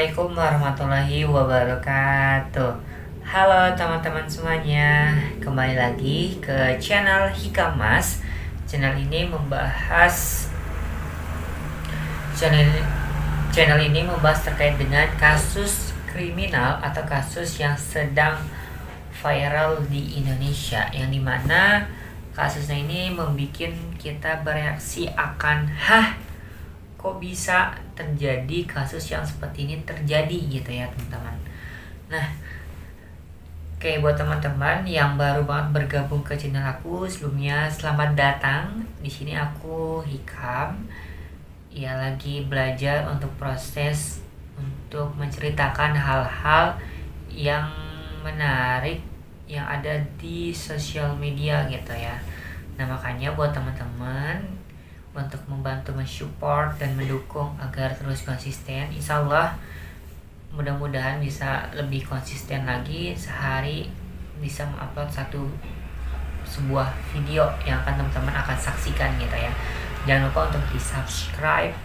Assalamualaikum warahmatullahi wabarakatuh. Halo teman-teman semuanya, kembali lagi ke channel Hikamas. Channel ini membahas channel channel ini membahas terkait dengan kasus kriminal atau kasus yang sedang viral di Indonesia, yang dimana kasusnya ini membuat kita bereaksi akan kok bisa terjadi kasus yang seperti ini terjadi gitu ya teman-teman. Nah, oke, buat teman-teman yang baru banget bergabung ke channel aku, sebelumnya selamat datang. Di sini aku Hikam, ya lagi belajar untuk proses untuk menceritakan hal-hal yang menarik yang ada di sosial media gitu ya. Nah, makanya buat teman-teman untuk membantu mensupport dan mendukung agar terus konsisten, insya Allah mudah-mudahan bisa lebih konsisten lagi, sehari bisa mengupload sebuah video yang akan teman-teman akan saksikan gitu ya. Jangan lupa untuk di subscribe,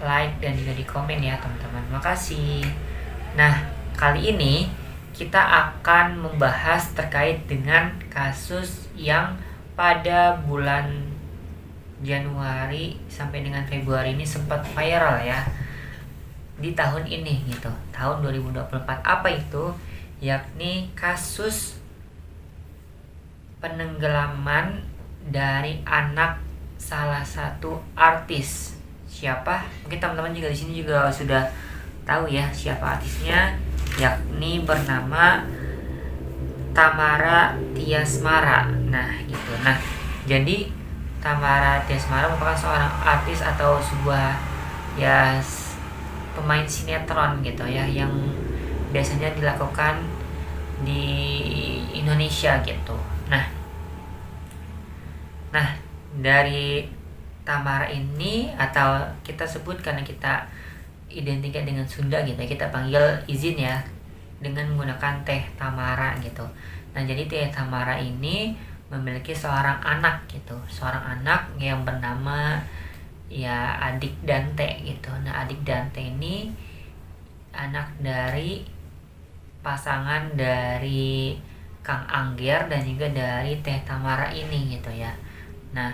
like, dan juga di komen ya teman-teman. Makasih. Nah, kali ini kita akan membahas terkait dengan kasus yang pada bulan Januari sampai dengan Februari ini sempat viral ya di tahun ini gitu, tahun 2024. Apa itu? Yakni kasus penenggelaman dari anak salah satu artis. Siapa? Mungkin teman-teman juga di sini juga sudah tahu ya siapa artisnya, yakni bernama Tamara Tiasmara. Nah, gitu. Nah, jadi Tamara Tiasmara merupakan seorang artis atau sebuah pemain sinetron gitu ya, yang biasanya dilakukan di Indonesia gitu. Nah, dari Tamara ini, atau kita sebut karena kita identiknya dengan Sunda gitu ya, kita panggil izin ya dengan menggunakan Teh Tamara gitu. Nah, jadi Teh Tamara ini memiliki seorang anak gitu, seorang anak yang bernama Adik Dante gitu. Nah, Adik Dante ini anak dari pasangan dari Kang Angger dan juga dari Teh Tamara ini gitu ya. Nah,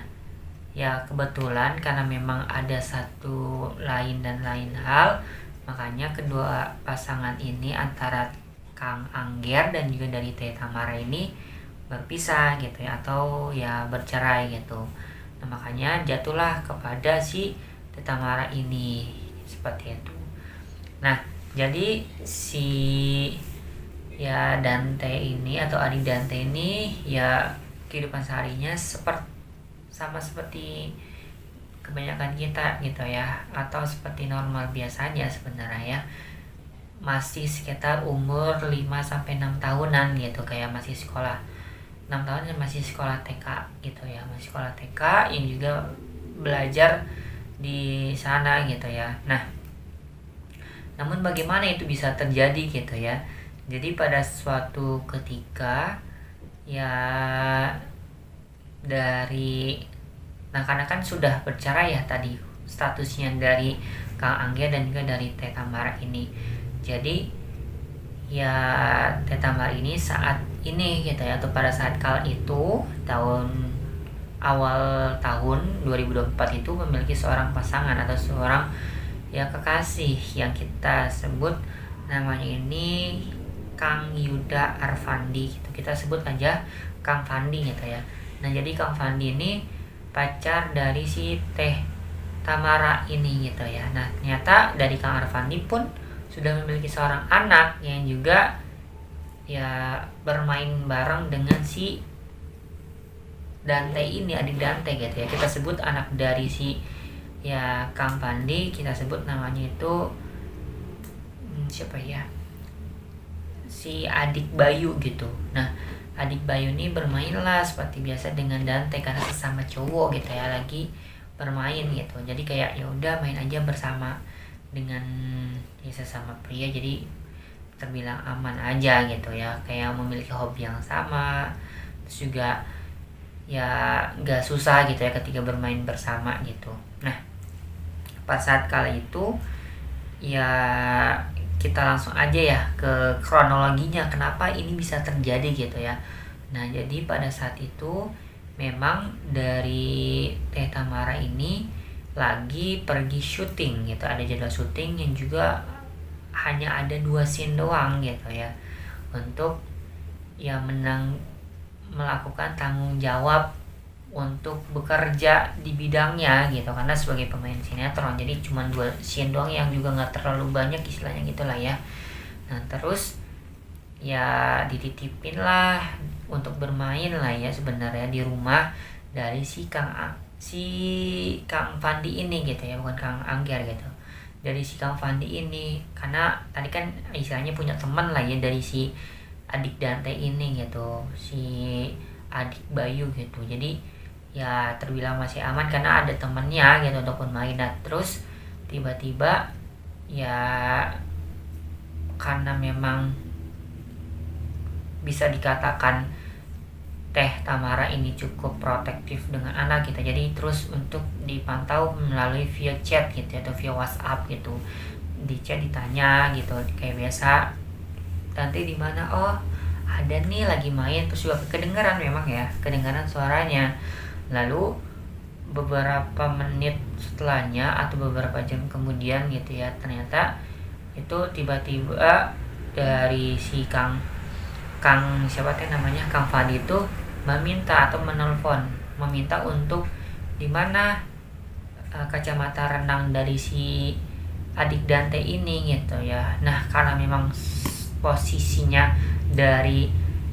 ya kebetulan karena memang ada satu lain dan lain hal, makanya kedua pasangan ini antara Kang Angger dan juga dari Teh Tamara ini berpisah gitu ya, atau ya bercerai gitu. Nah, makanya jatuhlah kepada si Teh Tamara ini seperti itu. Nah, jadi si Dante ini atau adik Dante ini ya kehidupan seharinya sama seperti kebanyakan kita gitu ya, atau seperti normal biasanya sebenarnya ya. Masih sekitar umur 5-6 tahunan gitu, kayak masih sekolah 6 tahun dan masih sekolah TK gitu ya, masih sekolah TK yang juga belajar di sana gitu ya. Nah, namun bagaimana itu bisa terjadi gitu ya. Jadi pada suatu ketika karena kan sudah bercerai ya tadi statusnya dari Kang Angga dan juga dari Teh Tamara ini. Jadi Teh Tamara ini saat ini gitu ya, atau pada saat kala itu awal tahun 2024 itu memiliki seorang pasangan atau seorang kekasih yang kita sebut namanya ini Kang Yuda Arfandi gitu. Kita sebut aja Kang Fandi gitu ya. Nah, jadi Kang Fandi ini pacar dari si Teh Tamara ini gitu ya. Nah, ternyata dari Kang Arfandi pun sudah memiliki seorang anak yang juga bermain bareng dengan si Dante ini, adik Dante gitu ya. Kita sebut anak dari si Kang Fandi, kita sebut namanya itu siapa ya, si Adik Bayu gitu. Nah, Adik Bayu ini bermainlah seperti biasa dengan Dante karena sesama cowok gitu ya, lagi bermain gitu. Jadi kayak ya udah main aja bersama dengan sesama pria, jadi terbilang aman aja gitu ya, kayak memiliki hobi yang sama, terus juga gak susah gitu ya ketika bermain bersama gitu. Nah, pada saat kala itu kita langsung aja ya ke kronologinya kenapa ini bisa terjadi gitu ya. Nah, jadi pada saat itu memang dari Teh Tamara ini lagi pergi syuting gitu, ada jadwal syuting yang juga hanya ada 2 scene doang gitu ya, untuk ya melakukan tanggung jawab untuk bekerja di bidangnya gitu, karena sebagai pemain sinetron jadi cuma 2 scene doang yang juga nggak terlalu banyak istilahnya gitulah ya. Nah, terus ya dititipin lah untuk bermain lah ya sebenarnya di rumah dari si Kang Fandi ini gitu ya, bukan Kang Angger gitu, dari si Kang Fandi ini, karena tadi kan istilahnya punya teman lah ya dari si adik Dante ini gitu, si adik Bayu gitu, jadi ya terbilang masih aman karena ada temennya gitu untuk bermain. Nah, terus tiba-tiba ya karena memang bisa dikatakan Teh Tamara ini cukup protektif dengan anak gitu, jadi terus untuk dipantau melalui via chat gitu atau via WhatsApp gitu, di chat ditanya gitu kayak biasa, Tante di mana, oh ada nih lagi main, terus juga kedengaran memang ya, kedengaran suaranya. Lalu beberapa menit setelahnya atau beberapa jam kemudian gitu ya, ternyata itu tiba-tiba dari si Kang siapa teh namanya, Kang Fadi itu meminta atau meminta untuk dimana kacamata renang dari si adik Dante ini gitu ya. Nah, karena memang posisinya dari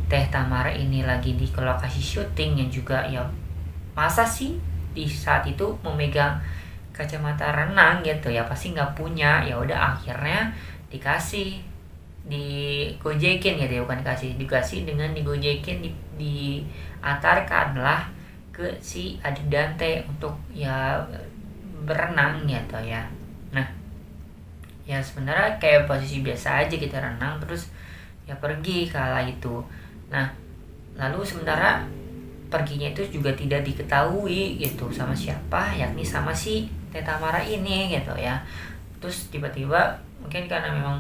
Teh Tamara ini lagi di lokasi syuting yang juga ya, masa sih di saat itu memegang kacamata renang gitu ya, pasti nggak punya. Ya udah akhirnya digojekin gitu ya, bukan dikasih dengan digojekin, diantarkan lah ke si adik Dante untuk ya berenang gitu ya. Nah, ya sebenarnya kayak posisi biasa aja kita renang terus ya pergi kala itu. Nah, lalu sementara perginya itu juga tidak diketahui gitu sama siapa, yakni sama si Teh Tamara ini gitu ya. Terus tiba-tiba mungkin karena memang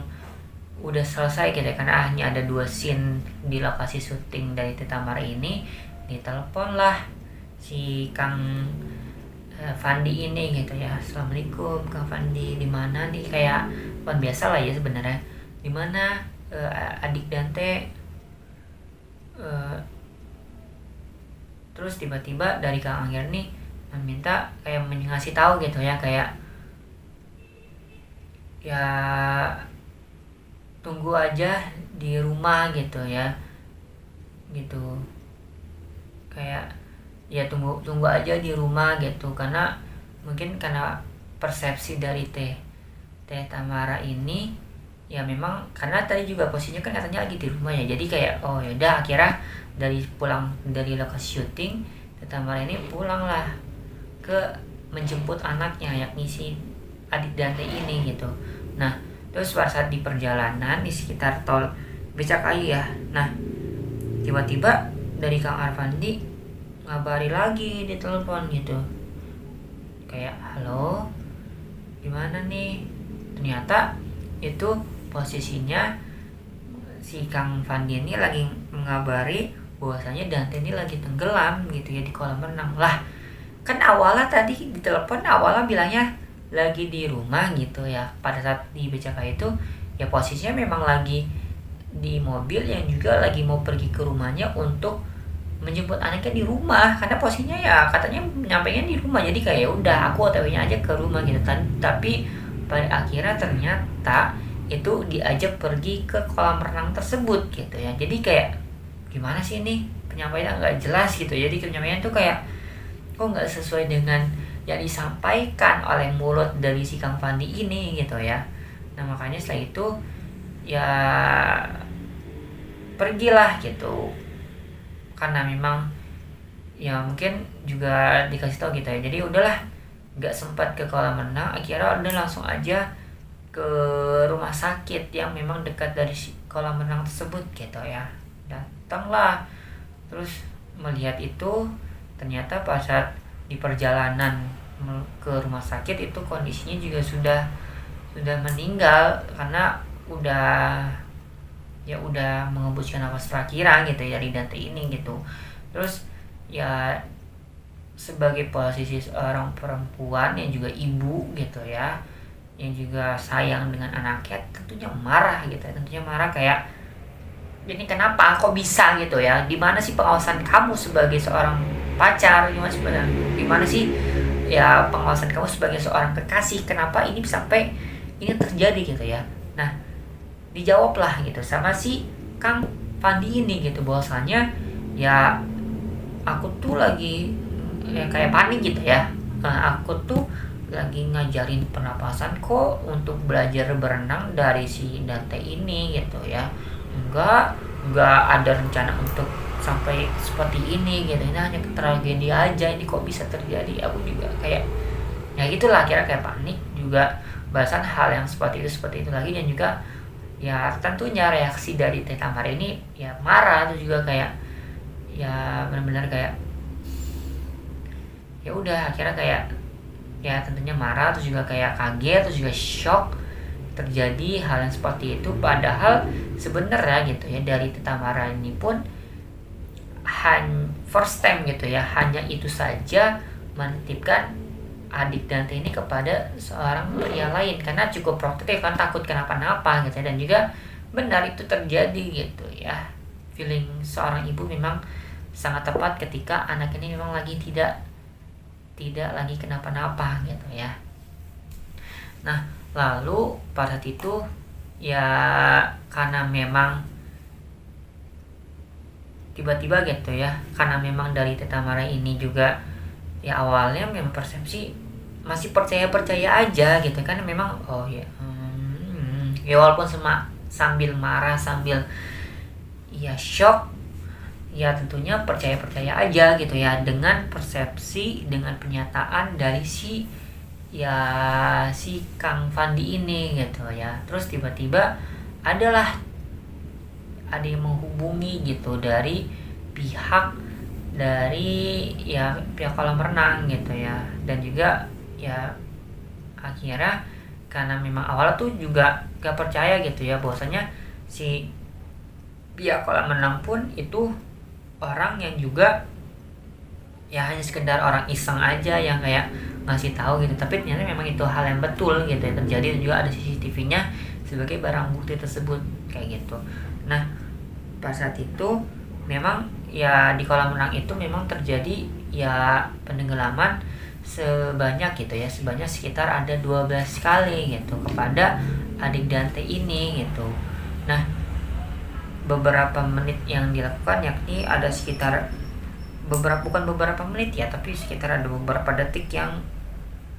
udah selesai gitu ya, karena hanya ada 2 scene di lokasi syuting dari Teh Tamara ini, ditelepon lah si Kang Fandi ini gitu ya. Assalamualaikum Kang Fandi, di mana nih, kayak bukan biasa lah ya sebenarnya, di mana adik Dante. Terus tiba-tiba dari Kang Angger nih meminta kayak ngasih tahu gitu ya, kayak ya tunggu aja di rumah gitu ya, gitu, kayak ya tunggu aja di rumah gitu, karena mungkin karena persepsi dari Teh Tamara ini ya, memang karena tadi juga posisinya kan katanya lagi di rumah ya, jadi kayak oh yaudah akhirnya dari pulang dari lokasi syuting, Teh Tamara ini pulang lah ke menjemput anaknya yakni si adik Dante ini gitu. Nah, terus pada saat di perjalanan di sekitar tol Becakayu ya, nah tiba-tiba dari Kang Arfandi ngabari lagi di telepon gitu, kayak halo gimana nih, ternyata itu posisinya si Kang Fandi ini lagi mengabari bahwasanya Dante ini lagi tenggelam gitu ya di kolam renang. Lah, kan awalnya tadi di telepon awalnya bilangnya lagi di rumah gitu ya, pada saat di BCK itu ya posisinya memang lagi di mobil yang juga lagi mau pergi ke rumahnya untuk menjemput anaknya di rumah, karena posisinya ya katanya nyampainya di rumah, jadi kayak ya udah aku OTW-nya aja ke rumah gitu kan. Tapi pada akhirnya ternyata itu diajak pergi ke kolam renang tersebut gitu ya, jadi kayak gimana sih ini penyampaiannya nggak jelas gitu, jadi penyampaian tuh kayak kok nggak sesuai dengan yang disampaikan oleh mulut dari si Kang Fandi ini gitu ya. Nah, makanya setelah itu ya pergilah gitu, karena memang ya mungkin juga dikasih tahu gitu ya, jadi udahlah nggak sempat ke kolam renang, akhirnya udah langsung aja ke rumah sakit yang memang dekat dari kolam renang tersebut gitu ya. Datanglah, terus melihat itu ternyata pas saat di perjalanan ke rumah sakit itu kondisinya juga sudah meninggal, karena udah mengembuskan nafas terakhir gitu ya dari Dante ini gitu. Terus ya sebagai posisi seorang perempuan yang juga ibu gitu ya, yang juga sayang dengan anaknya, tentunya marah gitu ya. Tentunya marah kayak, ini kenapa kok bisa gitu ya, dimana sih pengawasan kamu sebagai seorang pacar, gimana sih ya pengawasan kamu sebagai seorang kekasih, kenapa ini sampai ini terjadi gitu ya. Nah, dijawablah gitu sama si Kang Fandi ini gitu, bahwasannya ya aku tuh lagi ya kayak panik gitu ya. Aku tuh lagi ngajarin pernapasan kok untuk belajar berenang dari si Dante ini gitu ya. Enggak ada rencana untuk sampai seperti ini gitu. Ini hanya tragedi aja, ini kok bisa terjadi. Aku juga kayak ya gitulah, kira kayak panik juga, bahasan hal yang seperti itu lagi. Dan juga ya tentunya reaksi dari Teta Mara ini ya marah, terus juga kayak ya benar-benar kayak ya udah, akhirnya kayak ya tentunya marah, terus juga kayak kaget, terus juga shock terjadi hal yang seperti itu. Padahal sebenarnya gitu ya, dari Teta Mara ini pun first time gitu ya, hanya itu saja menitipkan adik Dante ini kepada seorang pria lain karena cukup protektif kan, takut kenapa-napa gitu ya. Dan juga benar itu terjadi gitu ya. Feeling seorang ibu memang sangat tepat ketika anak ini memang lagi tidak lagi kenapa-napa gitu ya. Nah, lalu pada saat itu ya karena memang tiba-tiba gitu ya, karena memang dari Teta Mara ini juga ya awalnya memang persepsi masih percaya aja gitu kan, memang oh ya ya walaupun sambil marah, sambil ya shock, ya tentunya percaya aja gitu ya dengan persepsi, dengan pernyataan dari si Kang Fandi ini gitu ya. Terus tiba-tiba ada yang menghubungi gitu dari pihak kolam renang gitu ya. Dan juga ya akhirnya karena memang awalnya tuh juga gak percaya gitu ya, bahwasanya si pihak kolam renang pun itu orang yang juga ya hanya sekedar orang iseng aja yang kayak ngasih tahu gitu. Tapi ternyata memang itu hal yang betul gitu ya terjadi, dan juga ada CCTV-nya sebagai barang bukti tersebut kayak gitu. Nah, pada saat itu memang ya di kolam renang itu memang terjadi ya penenggelaman sebanyak sekitar ada 12 kali gitu kepada adik Dante ini gitu. Nah, beberapa menit yang dilakukan yakni ada sekitar bukan beberapa menit ya, tapi sekitar ada beberapa detik yang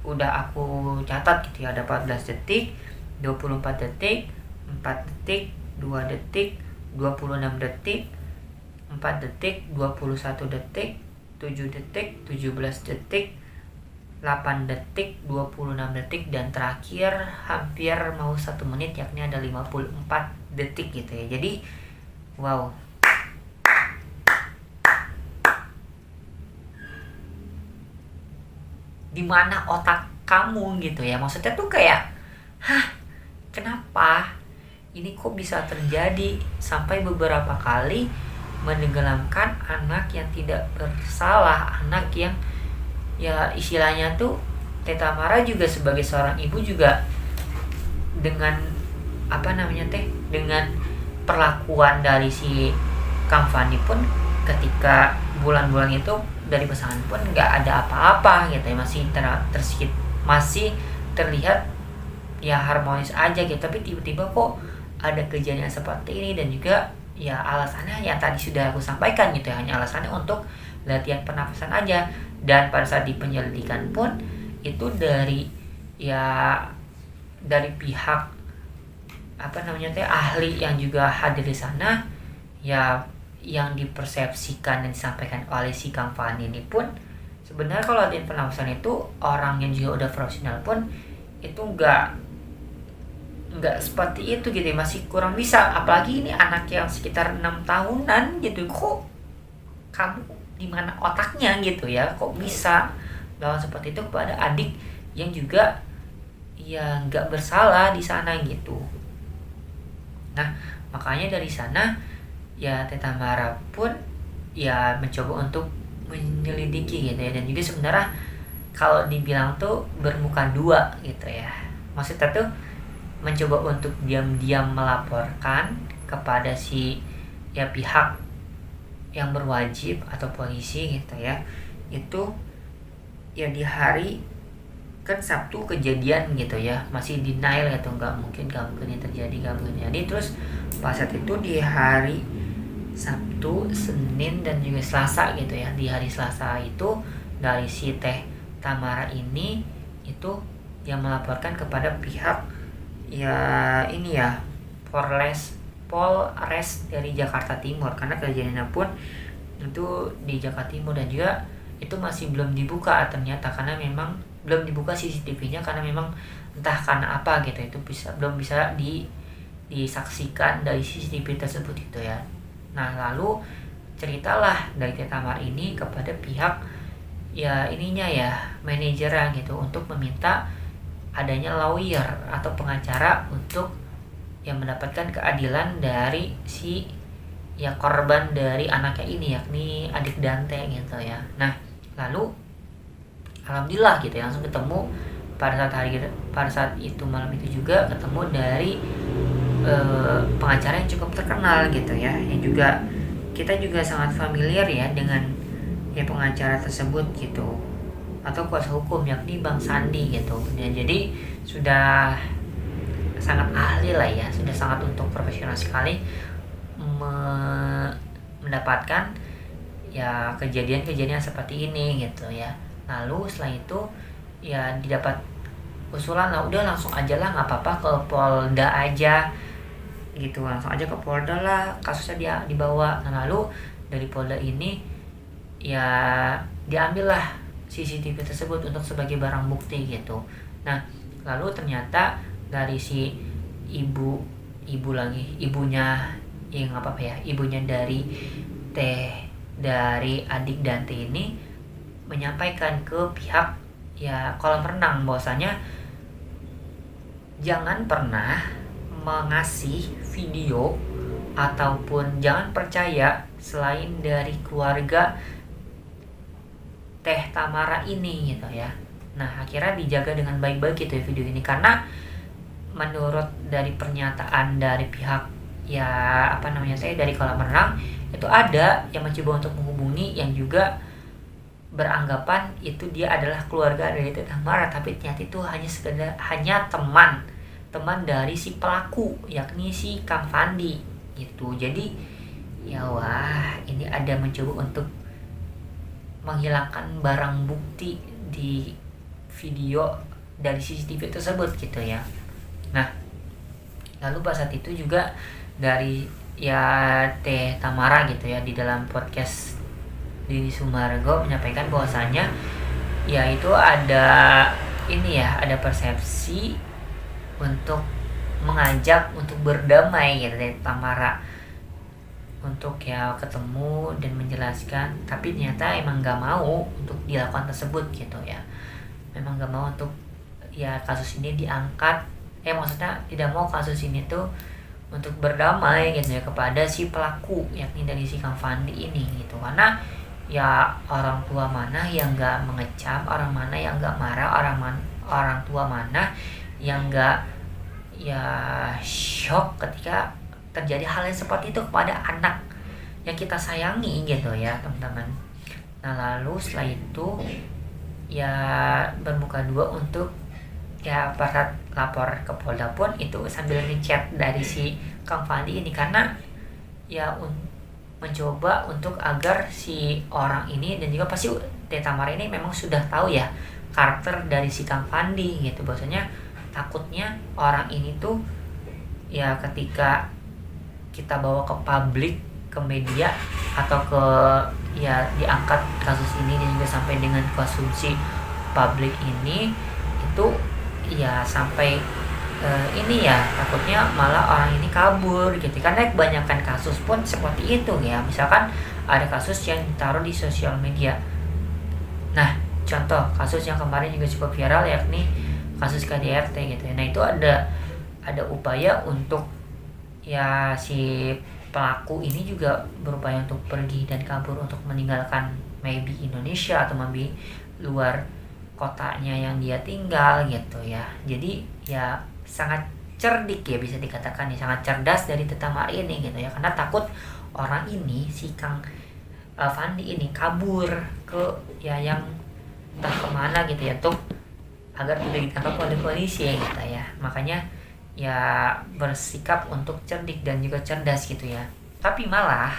udah aku catat gitu ya. Ada 14 detik, 24 detik, 4 detik, 2 detik, 26 detik, 4 detik, 21 detik, 7 detik, 17 detik, 8 detik, 26 detik, dan terakhir hampir mau 1 menit yakni ada 54 detik gitu ya. Jadi wow, dimana otak kamu gitu ya, maksudnya tuh kayak kenapa ini kok bisa terjadi sampai beberapa kali menenggelamkan anak yang tidak bersalah, anak yang ya istilahnya tuh Teta Mara juga sebagai seorang ibu juga dengan dengan perlakuan dari si Kang Fandi pun ketika bulan-bulan itu dari pasangan pun nggak ada apa-apa gitu ya, masih terlihat ya harmonis aja gitu. Tapi tiba-tiba kok ada kejadian seperti ini, dan juga ya alasannya yang tadi sudah aku sampaikan gitu ya, hanya alasannya untuk latihan pernafasan aja. Dan pada saat di penyelidikan pun itu dari pihak ahli yang juga hadir di sana ya, yang dipersepsikan dan disampaikan oleh si Kang Fandi ini pun sebenarnya kalau latihan pernafasan itu orang yang juga udah profesional pun itu nggak seperti itu gitu ya, masih kurang bisa. Apalagi ini anak yang sekitar 6 tahunan gitu, kok kamu di mana otaknya gitu ya, kok bisa lawan seperti itu kepada adik yang juga ya nggak bersalah di sana gitu. Nah, makanya dari sana ya Teta Mara pun ya mencoba untuk menyelidiki gitu ya, dan juga sebenarnya kalau dibilang tuh bermuka dua gitu ya. Maksudnya tuh mencoba untuk diam-diam melaporkan kepada si ya pihak yang berwajib atau polisi gitu ya. Itu ya di hari kan Sabtu kejadian gitu ya, masih denial gitu, nggak mungkin ini terjadi, terus pas saat itu di hari Sabtu, Senin, dan juga Selasa gitu ya. Di hari Selasa itu dari si Teh Tamara ini itu yang melaporkan kepada pihak ya ini ya Polres dari Jakarta Timur, karena kejadiannya pun itu di Jakarta Timur, dan juga itu masih belum dibuka ternyata, karena memang belum dibuka CCTV-nya karena memang entah karena apa gitu, itu belum bisa disaksikan dari CCTV tersebut gitu ya. Nah, lalu ceritalah dari Teh Tamar ini kepada pihak ya ininya ya manajernya gitu, untuk meminta adanya lawyer atau pengacara untuk yang mendapatkan keadilan dari si ya korban dari anaknya ini, yakni adik Dante gitu ya. Nah, lalu alhamdulillah gitu ya, langsung ketemu pada saat itu malam itu juga ketemu dari pengacara yang cukup terkenal gitu ya, yang juga kita juga sangat familiar ya dengan ya pengacara tersebut gitu, atau kuasa hukum, yakni Bang Sandi gitu. Dan jadi sudah sangat ahli lah ya, sudah sangat untuk profesional sekali mendapatkan ya kejadian-kejadian seperti ini gitu ya. Lalu setelah itu ya didapat usulan, lah udah langsung aja lah, nggak apa-apa ke Polda aja gitu, langsung aja ke Polda lah kasusnya dia dibawa. Nah, lalu dari Polda ini ya diambillah CCTV tersebut untuk sebagai barang bukti gitu. Nah, lalu ternyata dari si ibunya yang ibunya dari adik Dante ini menyampaikan ke pihak ya kolam renang bahwasanya jangan pernah mengasih video ataupun jangan percaya selain dari keluarga Teh Tamara ini gitu ya. Nah, akhirnya dijaga dengan baik-baik gitu ya video ini, karena menurut dari pernyataan dari pihak ya dari kolam renang itu ada yang mencoba untuk menghubungi, yang juga beranggapan itu dia adalah keluarga dari Teh Tamara, tapi ternyata itu hanya teman dari si pelaku, yakni si Kang Fandi gitu. Jadi ya wah, ini ada mencoba untuk menghilangkan barang bukti di video dari CCTV tersebut gitu ya. Nah, lalu pas saat itu juga dari ya Teh Tamara gitu ya, di dalam podcast Deddy Sumargo menyampaikan bahwasanya ya itu ada persepsi untuk mengajak untuk berdamai gitu Teh Tamara, untuk ya ketemu dan menjelaskan, tapi ternyata emang gak mau untuk dilakukan tersebut gitu ya. Memang gak mau untuk ya kasus ini diangkat, maksudnya tidak mau kasus ini tuh untuk berdamai gitu ya kepada si pelaku, yakni dari si Kang Fandi ini gitu. Karena ya orang tua mana yang gak mengecam, orang mana yang gak marah, orang tua mana yang gak ya shock ketika terjadi hal yang seperti itu kepada anak yang kita sayangi gitu ya teman-teman. Nah, lalu setelah itu ya bermuka dua untuk ya pada lapor ke Polda pun itu sambil ngechat dari si Kang Fandi ini, karena ya mencoba untuk agar si orang ini, dan juga pasti Teh Tamara ini memang sudah tahu ya karakter dari si Kang Fandi gitu, bahwasanya takutnya orang ini tuh ya ketika kita bawa ke publik, ke media, atau ke ya diangkat kasus ini dan juga sampai dengan konsumsi publik ini, itu ya sampai ini ya takutnya malah orang ini kabur gitu, karena kebanyakan kasus pun seperti itu ya. Misalkan ada kasus yang ditaruh di sosial media. Nah, contoh kasus yang kemarin juga cukup viral, yakni kasus KDRT gitu. Nah, itu ada upaya untuk ya si pelaku ini juga berupaya untuk pergi dan kabur untuk meninggalkan maybe Indonesia atau maybe luar kotanya yang dia tinggal gitu ya. Jadi ya sangat cerdik ya, bisa dikatakan ya, sangat cerdas dari Teta Mari ini gitu ya, karena takut orang ini si Kang Fandi ini kabur ke ya yang entah kemana gitu ya, tuh agar tidak ditangkap oleh polisi ya gitu ya. Makanya ya bersikap untuk cerdik dan juga cerdas gitu ya. Tapi malah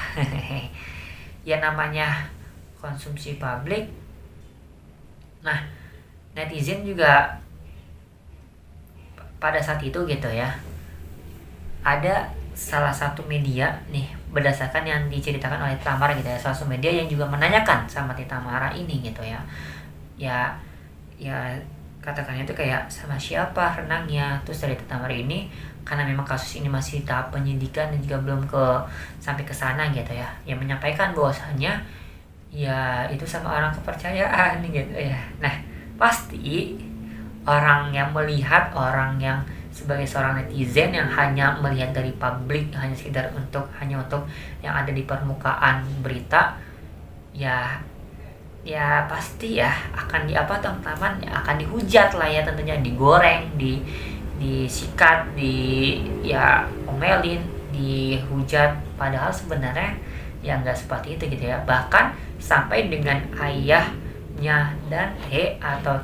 ya namanya konsumsi publik, nah netizen juga pada saat itu gitu ya, ada salah satu media nih, berdasarkan yang diceritakan oleh Tamara gitu ya, salah satu media yang juga menanyakan sama Tita Mara ini gitu ya, ya katakannya itu kayak sama siapa renangnya. Terus dari Tita Mara ini, karena memang kasus ini masih tahap penyidikan dan juga belum sampai ke sana gitu ya, yang menyampaikan bahwasannya ya itu sama orang kepercayaan gitu ya. Nah pasti orang yang melihat, orang yang sebagai seorang netizen yang hanya melihat dari publik, hanya sekedar untuk yang ada di permukaan berita, ya pasti ya akan teman-teman akan dihujat lah ya, tentunya digoreng, disikat, ya omelin, dihujat, padahal sebenarnya ya nggak seperti itu gitu ya. Bahkan sampai dengan ayahnya dan atau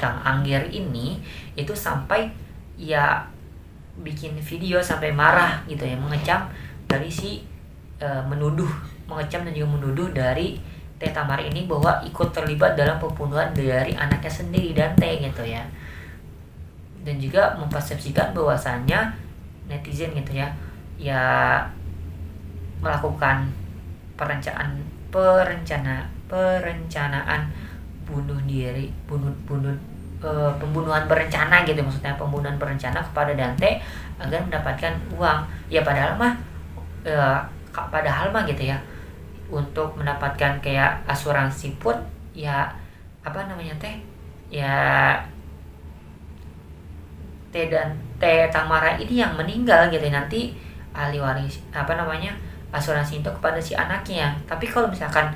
Kang Anggir ini itu sampai ya bikin video sampai marah gitu ya, mengecam dari mengecam dan juga menuduh dari Teta Mari ini bahwa ikut terlibat dalam pembunuhan dari anaknya sendiri, Dante gitu ya. Dan juga mempersepsikan bahwasannya netizen gitu ya melakukan perencanaan pembunuhan berencana gitu, maksudnya pembunuhan berencana kepada Dante agar mendapatkan uang. Ya padahal mah gitu ya, untuk mendapatkan kayak asuransi pun ya Tamara ini yang meninggal gitu, nanti ahli waris asuransi itu kepada si anaknya. Tapi kalau misalkan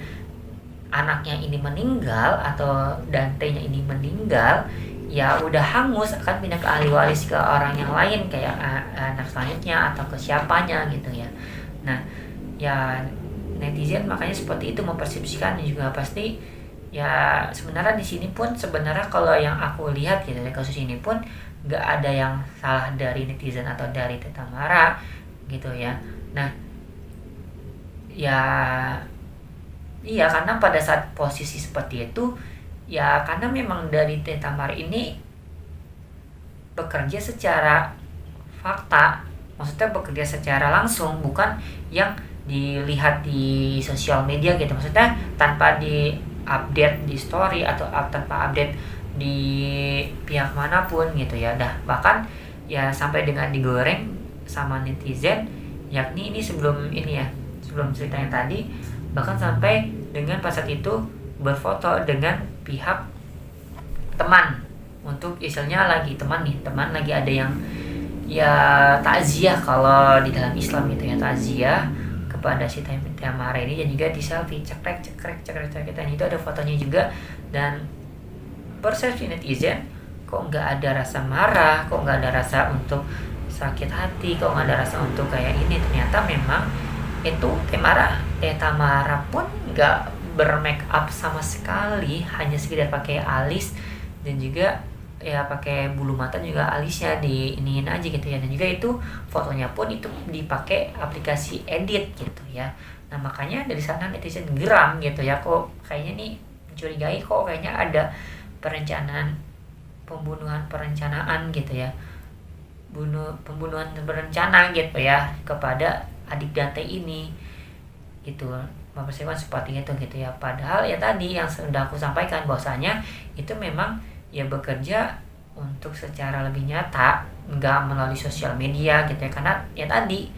anaknya ini meninggal atau Dante-nya ini meninggal, ya udah hangus, akan pindah ke ahli waris ke orang yang lain, kayak anak selanjutnya atau ke siapanya gitu ya. Nah ya netizen makanya seperti itu mempersepsikan juga. Pasti ya sebenarnya di sini pun sebenarnya kalau yang aku lihat gitu dari kasus ini pun nggak ada yang salah dari netizen atau dari Teta Mara gitu ya. Nah ya iya, karena pada saat posisi seperti itu ya, karena memang dari Teta Mara ini bekerja secara fakta, maksudnya bekerja secara langsung, bukan yang dilihat di sosial media gitu, maksudnya tanpa di update di story atau tanpa update di pihak manapun gitu ya. Bahkan ya sampai dengan digoreng sama netizen, yakni ini sebelum ceritanya tadi, bahkan sampai dengan pas saat itu berfoto dengan pihak teman, untuk istilahnya teman lagi ada yang ya takziah kalau di dalam Islam gitu ya, takziah kepada si Teta Mara ini, dan juga di selfie cekrek dan itu ada fotonya juga. Dan persepsi netizen, kok nggak ada rasa marah, kok nggak ada rasa untuk sakit hati, kok nggak ada rasa untuk kayak ini. Ternyata memang itu Teta Mara pun nggak bermake up sama sekali, hanya sekedar pakai alis dan juga ya pakai bulu mata juga alisnya diiniin aja gitu ya. Dan juga itu fotonya pun itu dipakai aplikasi edit gitu ya. Nah makanya dari sana netizen geram gitu ya, kok kayaknya nih mencurigai, kok kayaknya ada perencanaan gitu ya, pembunuhan berencana gitu ya kepada adik Dante ini gitu. Mempersiapkan seperti itu gitu ya. Padahal ya tadi yang sudah aku sampaikan bahwasanya itu memang ya bekerja untuk secara lebih nyata, nggak melalui sosial media gitu ya, karena ya tadi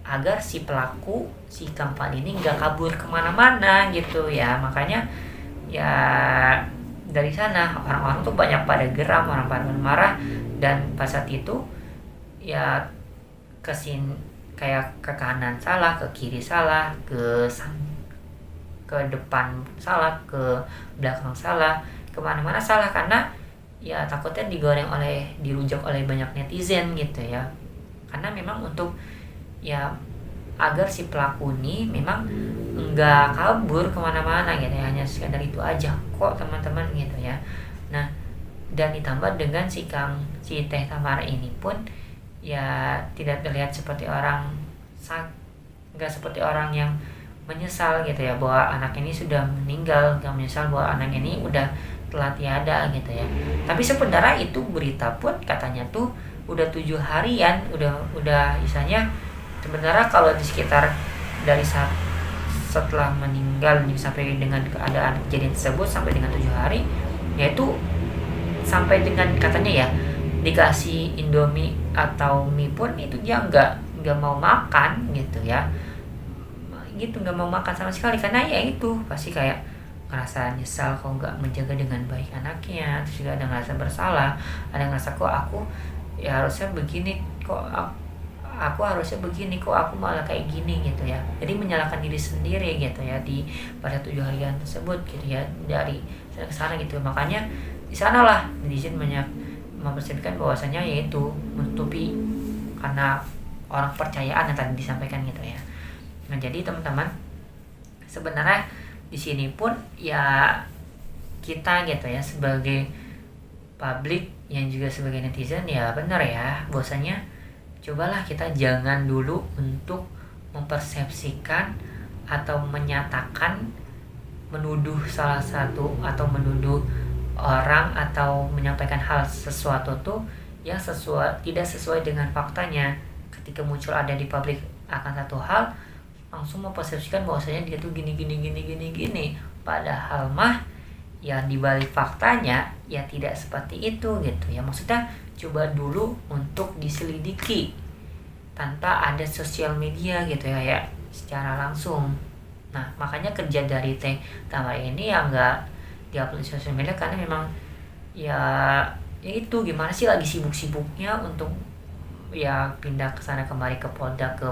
agar si pelaku, si Kang Fandi ini nggak kabur kemana-mana gitu ya. Makanya ya dari sana orang-orang tuh banyak pada geram, orang pada marah. Dan pas saat itu ya kesin kayak ke kanan salah, ke kiri salah, ke depan salah, ke belakang salah, kemana-mana salah, karena ya takutnya dirujak oleh banyak netizen gitu ya. Karena memang untuk ya agar si pelaku ini memang nggak kabur kemana-mana gitu ya, hanya sekadar itu aja kok teman-teman gitu ya. Nah, dan ditambah dengan si Teh Tamara ini pun ya tidak terlihat seperti nggak seperti orang yang menyesal gitu ya bahwa anak ini sudah meninggal, nggak menyesal bahwa anak ini udah telah tiada gitu ya. Tapi sebenarnya itu berita pun katanya tuh udah 7 harian, udah misalnya sebenarnya kalau di sekitar dari saat setelah meninggal sampai dengan keadaan kejadian tersebut sampai dengan 7 hari, yaitu sampai dengan katanya ya dikasih Indomie atau mie pun itu dia nggak mau makan gitu ya, gitu, nggak mau makan sama sekali, karena ya itu pasti kayak ngerasa nyesal kok nggak menjaga dengan baik anaknya, terus juga ada ngerasa bersalah, ada ngerasa kok aku ya harusnya begini, kok aku harusnya begini, kok aku malah kayak gini gitu ya. Jadi menyalahkan diri sendiri gitu ya pada 7 harian tersebut gitu ya, dari sana gitu. Makanya di sanalah netizen banyak mempersepsikan bahwasanya yaitu menutupi karena orang percayaan yang tadi disampaikan gitu ya. Nah, jadi teman-teman, sebenarnya di sini pun ya kita gitu ya sebagai publik yang juga sebagai netizen ya benar ya, bahwasanya cobalah kita jangan dulu untuk mempersepsikan atau menyatakan, menuduh salah satu atau menuduh orang atau menyampaikan hal sesuatu tuh yang tidak sesuai dengan faktanya. Ketika muncul ada di publik akan satu hal, langsung mempersepsikan bahwasanya dia tuh gini, padahal mah ya dibalik faktanya ya tidak seperti itu gitu ya. Maksudnya coba dulu untuk diselidiki tanpa ada sosial media gitu ya secara langsung. Nah, makanya kerja dari Teh Tamara ini ya nggak diupload di sosial media, karena memang ya itu gimana sih lagi sibuk-sibuknya untuk ya pindah ke sana kemari ke Polda, ke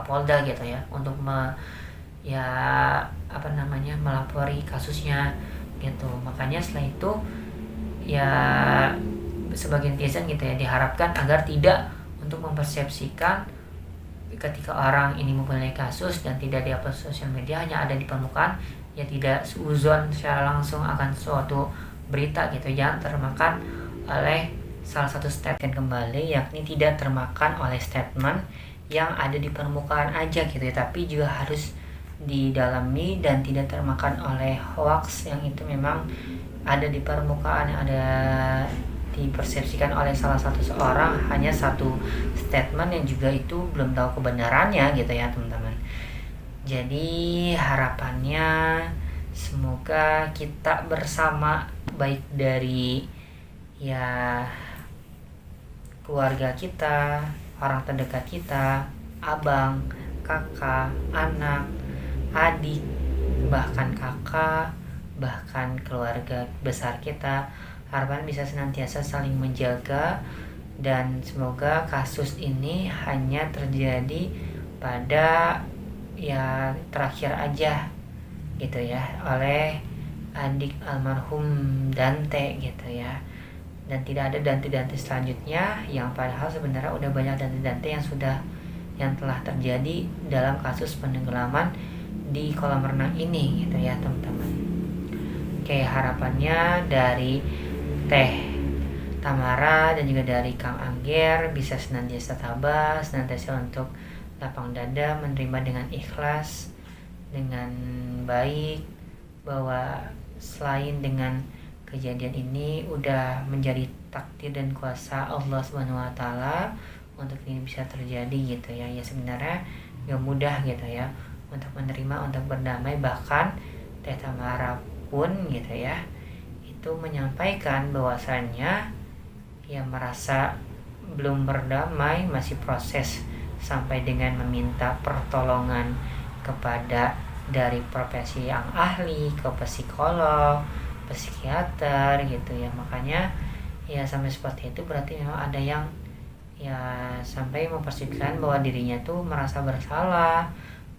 Polda gitu ya, untuk melapori kasusnya gitu. Makanya setelah itu ya sebagian netizen gitu ya diharapkan agar tidak untuk mempersepsikan ketika orang ini mempunyai kasus dan tidak diupload sosial media, hanya ada di permukaan, ya tidak seuzon secara langsung akan suatu berita gitu, jangan termakan oleh salah satu statement kembali, yakni tidak termakan oleh statement yang ada di permukaan aja gitu ya, tapi juga harus didalami dan tidak termakan oleh hoax yang itu memang ada di permukaan, yang ada dipersepsikan oleh salah satu seorang, hanya satu statement yang juga itu belum tahu kebenarannya gitu ya teman-teman. Jadi harapannya semoga kita bersama, baik dari ya keluarga kita, orang terdekat kita, abang, kakak, anak, adik, bahkan kakak, bahkan keluarga besar kita, harapan bisa senantiasa saling menjaga, dan semoga kasus ini hanya terjadi pada ya terakhir aja gitu ya, oleh adik almarhum Dante gitu ya, dan tidak ada Dante-Dante selanjutnya, yang padahal sebenarnya udah banyak Dante-Dante yang telah terjadi dalam kasus penenggelaman di kolam renang ini gitu ya teman-teman. Oke, harapannya dari Teh Tamara dan juga dari Kang Angger bisa senantiasa tabah, senantiasa untuk lapang dada, menerima dengan ikhlas, dengan baik, bahwa selain dengan kejadian ini udah menjadi takdir dan kuasa Allah SWT untuk ini bisa terjadi gitu ya. Ya sebenarnya gak mudah gitu ya untuk menerima, untuk berdamai. Bahkan Teh Tamara pun gitu ya itu menyampaikan bahwasannya ya merasa belum berdamai, masih proses sampai dengan meminta pertolongan kepada dari profesi yang ahli, ke psikolog, psikiater gitu ya. Makanya ya sampai seperti itu berarti memang ada yang ya sampai mempersepsikan bahwa dirinya tuh merasa bersalah,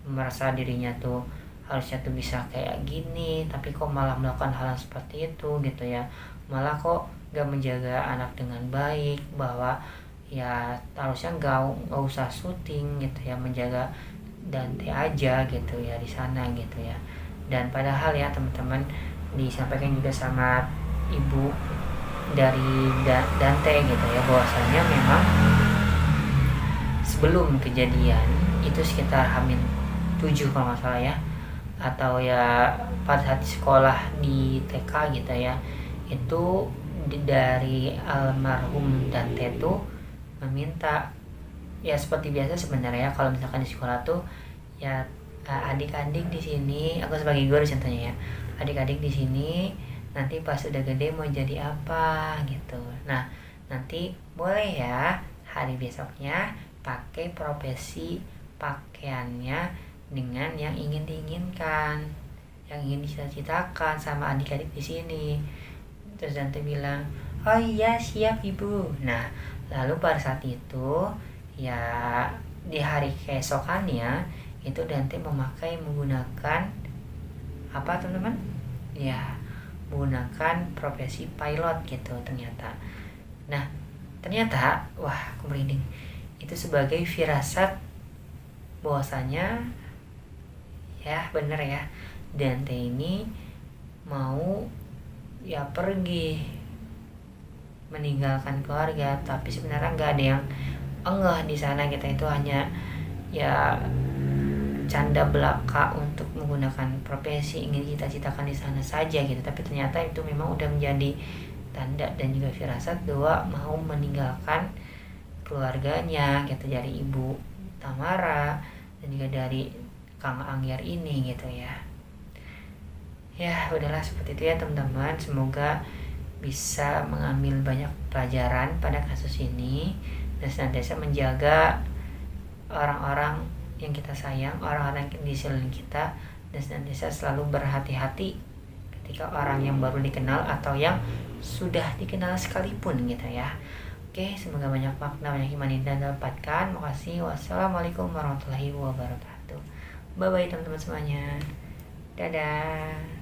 merasa dirinya tuh harusnya tuh bisa kayak gini, tapi kok malah melakukan hal yang seperti itu gitu ya, malah kok gak menjaga anak dengan baik, bahwa ya harusnya gak usah syuting gitu ya, menjaga Dante aja gitu ya di sana gitu ya. Dan padahal ya teman-teman, disampaikan juga sama ibu dari Dante gitu ya, bahwasanya memang sebelum kejadian itu sekitar H-7 kalau nggak salah ya, atau ya pada saat di sekolah di TK gitu ya, itu dari almarhum Dante tuh meminta, ya seperti biasa sebenarnya kalau misalkan di sekolah tuh ya, adik-adik di sini, aku sebagai guru contohnya ya, adik-adik di sini nanti pas udah gede mau jadi apa gitu. Nah, nanti boleh ya hari besoknya pakai profesi pakaiannya dengan yang ingin diinginkan, yang ingin dicita-citakan sama adik-adik di sini. Terus Dante bilang, oh iya siap ibu. Nah, lalu pada saat itu ya di hari keesokannya itu Dante menggunakan apa teman-teman? Ya, menggunakan profesi pilot gitu ternyata. Nah, ternyata wah aku merinding. Itu sebagai firasat bahwasanya ya bener ya, Dante ini mau ya pergi meninggalkan keluarga, tapi sebenarnya nggak ada yang enggak di sana kita, itu hanya ya canda belaka untuk menggunakan profesi ingin cita-citakan di sana saja gitu. Tapi ternyata itu memang udah menjadi tanda dan juga firasat bahwa mau meninggalkan keluarganya gitu, dari ibu Tamara dan juga dari Kang Angger ini gitu ya. Ya udahlah seperti itu ya teman-teman, semoga bisa mengambil banyak pelajaran pada kasus ini dan senantiasa menjaga orang-orang yang kita sayang, orang-orang yang di sekeliling kita, dan senantiasa selalu berhati-hati ketika orang yang baru dikenal atau yang sudah dikenal sekalipun gitu ya. Oke, semoga banyak makna, banyak iman yang dapatkan. Makasih. Wassalamualaikum warahmatullahi wabarakatuh. Bye bye teman-teman semuanya. Dadah.